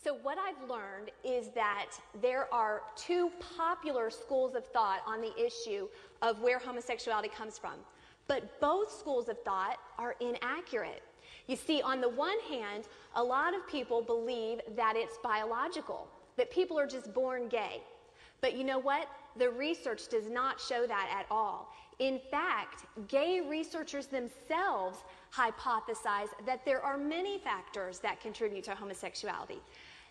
So what I've learned is that there are two popular schools of thought on the issue of where homosexuality comes from. But both schools of thought are inaccurate. You see, on the one hand, a lot of people believe that it's biological, that people are just born gay. But you know what? The research does not show that at all. In fact, gay researchers themselves hypothesize that there are many factors that contribute to homosexuality.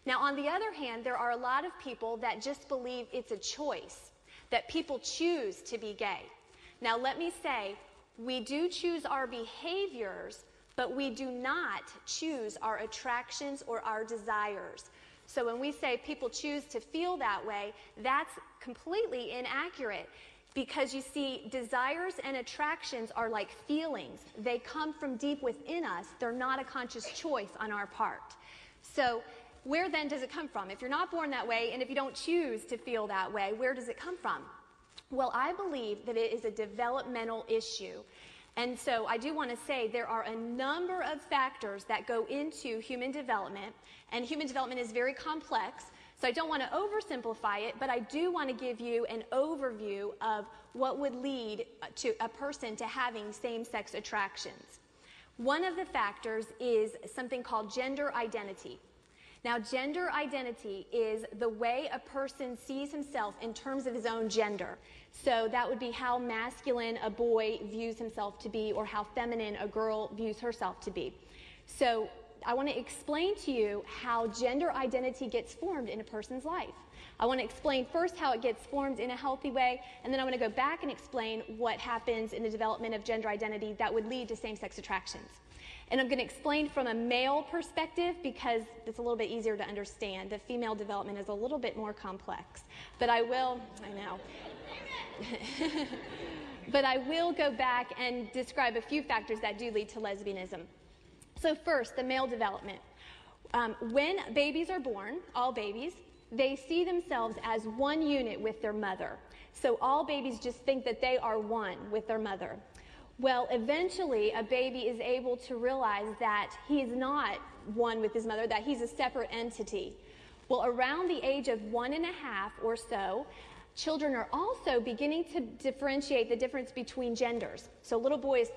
Now, on the other hand, there are a lot of people that just believe it's a choice, that people choose to be gay. Now, let me say, we do choose our behaviors, but we do not choose our attractions or our desires. So when we say people choose to feel that way, that's completely inaccurate. Because you see, desires and attractions are like feelings. They come from deep within us. They're not a conscious choice on our part. So where then does it come from? If you're not born that way, and if you don't choose to feel that way, where does it come from? Well, I believe that it is a developmental issue. And so I do want to say there are a number of factors that go into human development, and human development is very complex. So I don't want to oversimplify it, but I do want to give you an overview of what would lead to a person to having same-sex attractions. One of the factors is something called gender identity. Now, gender identity is the way a person sees himself in terms of his own gender. So that would be how masculine a boy views himself to be, or how feminine a girl views herself to be. So I want to explain to you how gender identity gets formed in a person's life. I want to explain first how it gets formed in a healthy way, and then I want to go back and explain what happens in the development of gender identity that would lead to same-sex attractions. And I'm going to explain from a male perspective because it's a little bit easier to understand. The female development is a little bit more complex. But I know. But I will go back and describe a few factors that do lead to lesbianism. So first, the male development. When babies are born, all babies, they see themselves as one unit with their mother. So all babies just think that they are one with their mother. Well, eventually, a baby is able to realize that he is not one with his mother, that he's a separate entity. Well, around the age of 1.5 or so, children are also beginning to differentiate the difference between genders. So little boys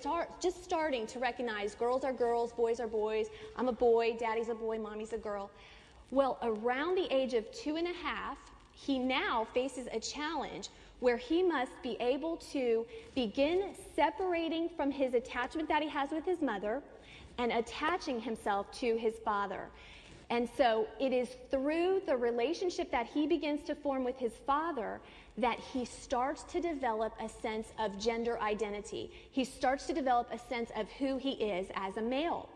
just starting to recognize girls are girls, boys are boys. I'm a boy, daddy's a boy, mommy's a girl. Well, around the age of 2.5, he now faces a challenge where he must be able to begin separating from his attachment that he has with his mother and attaching himself to his father. And so it is through the relationship that he begins to form with his father that he starts to develop a sense of gender identity. He starts to develop a sense of who he is as a male.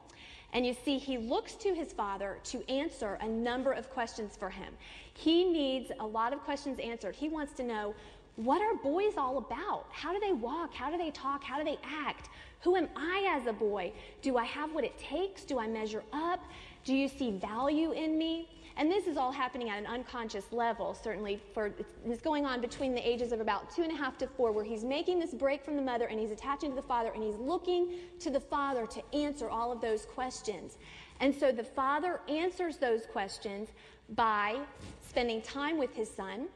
And you see, he looks to his father to answer a number of questions for him. He needs a lot of questions answered. He wants to know, what are boys all about? How do they walk? How do they talk? How do they act? Who am I as a boy? Do I have what it takes? Do I measure up? Do you see value in me? And this is all happening at an unconscious level, certainly. It's going on between the ages of about 2.5 to 4, where he's making this break from the mother and he's attaching to the father and he's looking to the father to answer all of those questions. And so the father answers those questions by spending time with his son,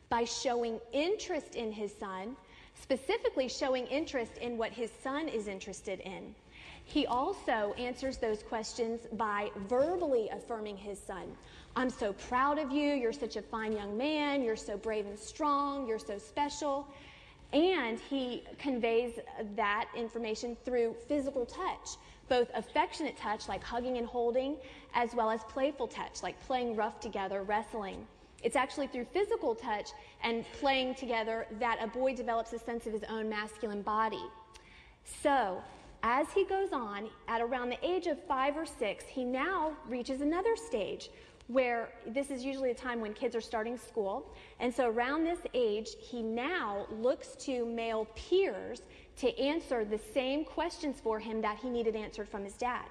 by showing interest in his son, specifically showing interest in what his son is interested in. He also answers those questions by verbally affirming his son. I'm so proud of you. You're such a fine young man. You're so brave and strong. You're so special. And he conveys that information through physical touch, both affectionate touch, like hugging and holding, as well as playful touch, like playing rough together, wrestling. It's actually through physical touch and playing together that a boy develops a sense of his own masculine body. So, as he goes on, at around the age of 5 or 6, he now reaches another stage where this is usually a time when kids are starting school. And so around this age, he now looks to male peers to answer the same questions for him that he needed answered from his dad.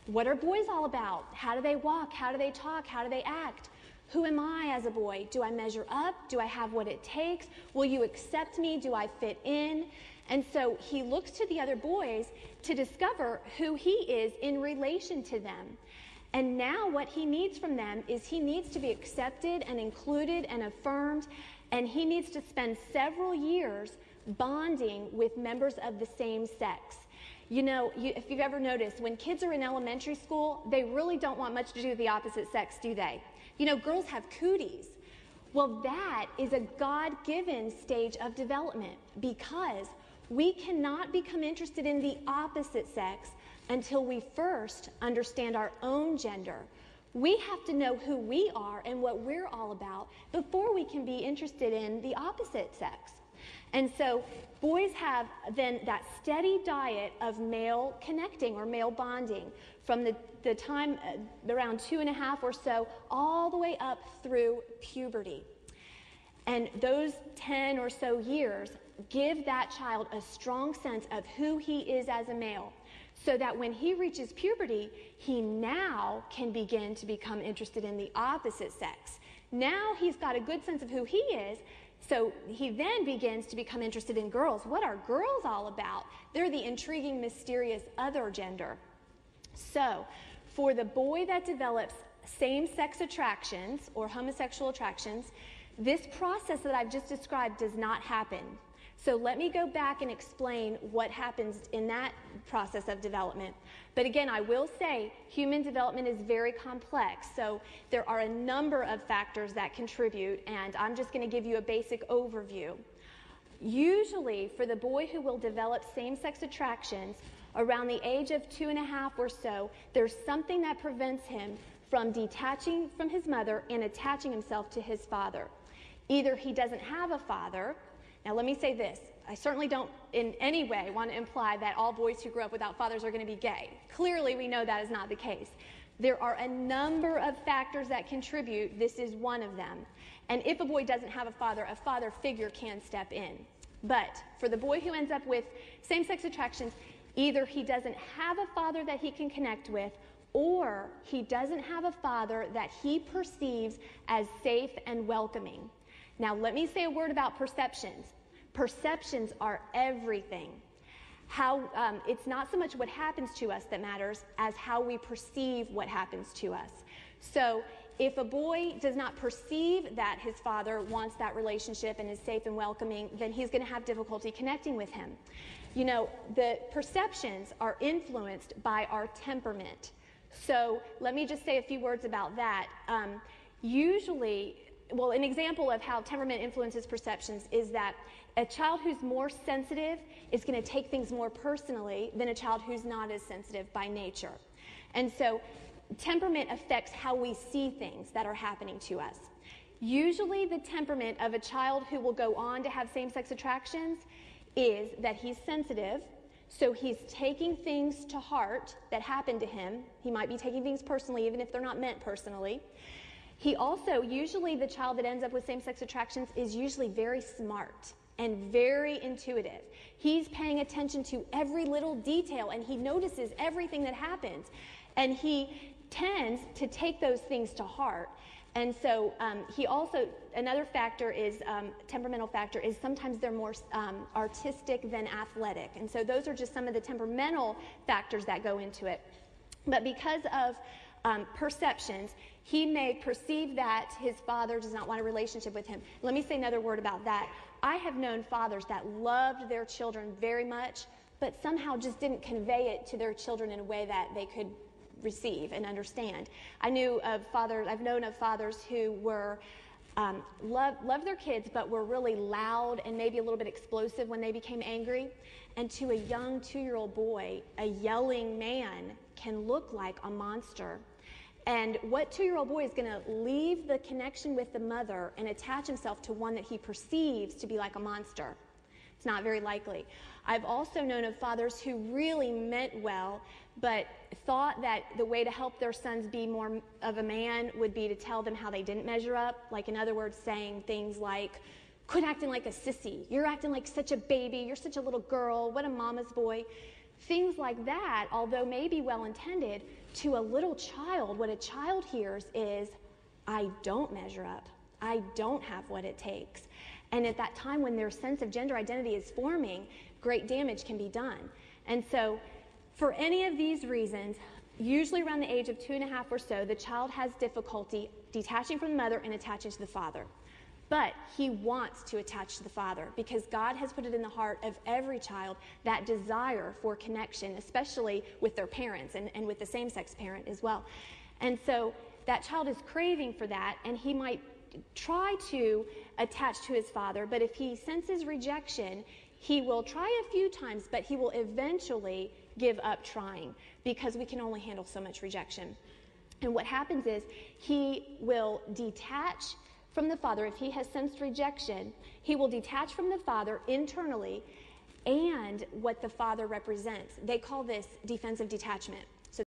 What are boys all about? How do they walk? How do they talk? How do they act? Who am I as a boy? Do I measure up? Do I have what it takes? Will you accept me? Do I fit in? And so he looks to the other boys to discover who he is in relation to them. And now what he needs from them is he needs to be accepted and included and affirmed, and he needs to spend several years bonding with members of the same sex. You know, if you've ever noticed, when kids are in elementary school, they really don't want much to do with the opposite sex, do they? You know, girls have cooties. Well, that is a God-given stage of development, because we cannot become interested in the opposite sex until we first understand our own gender. We have to know who we are and what we're all about before we can be interested in the opposite sex. And so boys have then that steady diet of male connecting or male bonding from the time around 2.5 or so all the way up through puberty. And those 10 or so years give that child a strong sense of who he is as a male, so that when he reaches puberty, he now can begin to become interested in the opposite sex. Now he's got a good sense of who he is, so he then begins to become interested in girls. What are girls all about? They're the intriguing, mysterious other gender. So for the boy that develops same-sex attractions or homosexual attractions, this process that I've just described does not happen. So let me go back and explain what happens in that process of development. But again, I will say human development is very complex. So there are a number of factors that contribute, and I'm just going to give you a basic overview. Usually, for the boy who will develop same-sex attractions, around the age of 2.5 or so, there's something that prevents him from detaching from his mother and attaching himself to his father. Either he doesn't have a father. Now, let me say this. I certainly don't in any way want to imply that all boys who grow up without fathers are going to be gay. Clearly, we know that is not the case. There are a number of factors that contribute. This is one of them. And if a boy doesn't have a father figure can step in. But for the boy who ends up with same-sex attractions, either he doesn't have a father that he can connect with, or he doesn't have a father that he perceives as safe and welcoming. Now, let me say a word about perceptions. Perceptions are everything. It's not so much what happens to us that matters as how we perceive what happens to us. So if a boy does not perceive that his father wants that relationship and is safe and welcoming, then he's going to have difficulty connecting with him. You know, the perceptions are influenced by our temperament. So let me just say a few words about that. Well, an example of how temperament influences perceptions is that a child who's more sensitive is going to take things more personally than a child who's not as sensitive by nature. And so temperament affects how we see things that are happening to us. Usually the temperament of a child who will go on to have same-sex attractions is that he's sensitive, so he's taking things to heart that happen to him. He might be taking things personally, even if they're not meant personally. He also, usually the child that ends up with same-sex attractions is usually very smart and very intuitive. He's paying attention to every little detail, and he notices everything that happens. And he tends to take those things to heart. And so he also, another factor is, temperamental factor, is sometimes they're more artistic than athletic. And so those are just some of the temperamental factors that go into it. But because of perceptions, he may perceive that his father does not want a relationship with him. Let me say another word about that. I have known fathers that loved their children very much, but somehow just didn't convey it to their children in a way that they could receive and understand. I've known of fathers who were loved their kids, but were really loud and maybe a little bit explosive when they became angry. And to a young 2-year-old boy, a yelling man can look like a monster. And what 2-year-old boy is going to leave the connection with the mother and attach himself to one that he perceives to be like a monster? It's not very likely. I've also known of fathers who really meant well, but thought that the way to help their sons be more of a man would be to tell them how they didn't measure up. Like, in other words, saying things like, quit acting like a sissy. You're acting like such a baby. You're such a little girl. What a mama's boy. Things like that, although maybe well-intended, to a little child, what a child hears is, I don't measure up. I don't have what it takes. And at that time when their sense of gender identity is forming, great damage can be done. And so for any of these reasons, usually around the age of 2.5 or so, the child has difficulty detaching from the mother and attaching to the father. But he wants to attach to the father because God has put it in the heart of every child, that desire for connection, especially with their parents and with the same-sex parent as well. And so that child is craving for that, and he might try to attach to his father, but if he senses rejection, he will try a few times, but he will eventually give up trying because we can only handle so much rejection. And what happens is he will detach from the father. If he has sensed rejection, he will detach from the father internally and what the father represents. They call this defensive detachment.